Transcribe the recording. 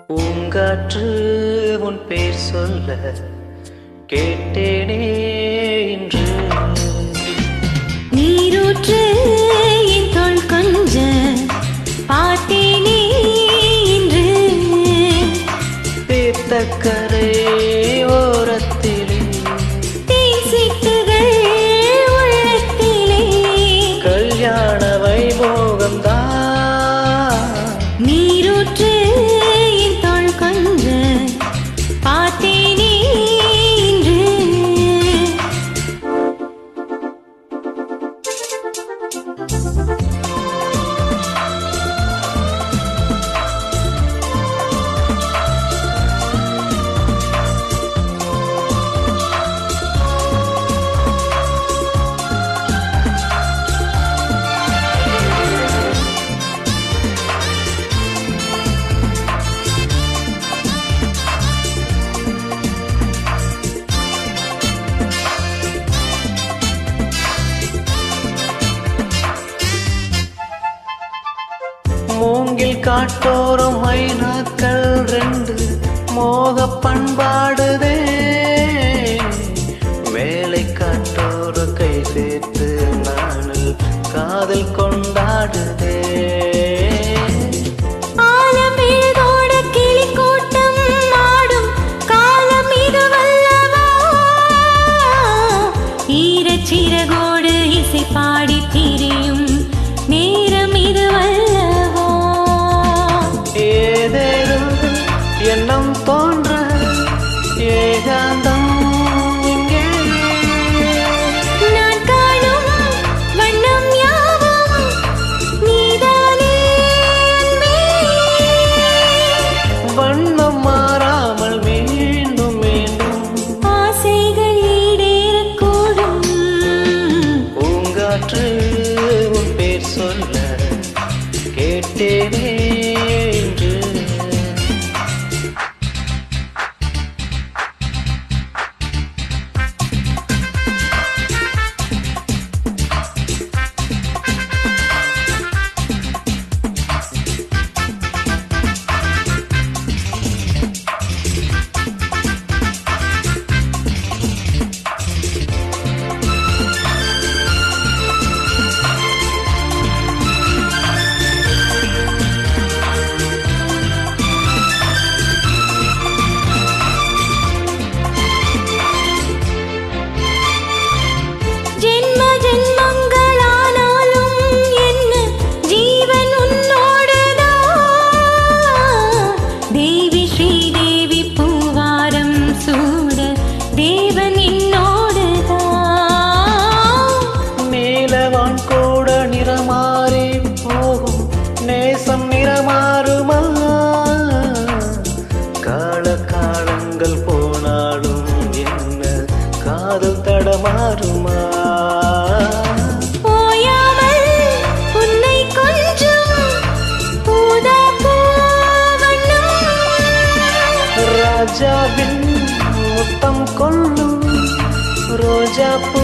பூங்காற்று உன் பேர் சொல்ல கேட்டேனே இன்று. நீரூற்று என் தோள் கொஞ்ச பார்த்தேனே இன்று. தீர்த்தக்கரை ஓரத்திலே தேசிட்டுகள் உள்ளத்திலே கல்யாண வைபோகம்தான். நீரூற்று என் தோள் கொஞ்ச பார்த்தேனே இன்று. மூங்கில் காட்டோறும் மைனாக்கள் ரெண்டு மோக பண்பாடுதே. வேலை காட்டோர கை சேர்த்து நாளில் காதல் கொண்டாடுதே. ஆலமேதோட கிளி கூட்டம் ஆடும் காலம் இதுவல்லவா. ஈரச்சிறகோடு இசை பாடி திரியும் நேரம் இதுவல்லவா. ஏதேனும் எண்ணம் தோன்ற ஏகாந்தம் இங்கே. நான் காணும் வண்ணம் யாவும் நீதானே அன்பே. வண்ணம் மாறாமல் மீண்டும் மீண்டும் ஆசைகள் ஈடேறக்கூடும். பூங்காற்று உன் பேர் சொல்ல கேட்டேனே இன்று. ஜென்ம ஜென்மங்களானாலும் என்ன ஜீவன் உன்னோடுதான். தேவி ஸ்ரீதேவி பூவாரம் சூட தேவன் என்னோடுதான். நீலவான் கூட நிறமாறி போகும் நேசம் நிறமாறுமா. கால காலங்கள் போனாலும் என்ன காதல் தடமாறுமா. ஓயாமல் உன்னை கொஞ்சம் ஊதா பூவண்ணம். ராஜாவின் முத்தம் கொள்ளும் ரோஜா பூ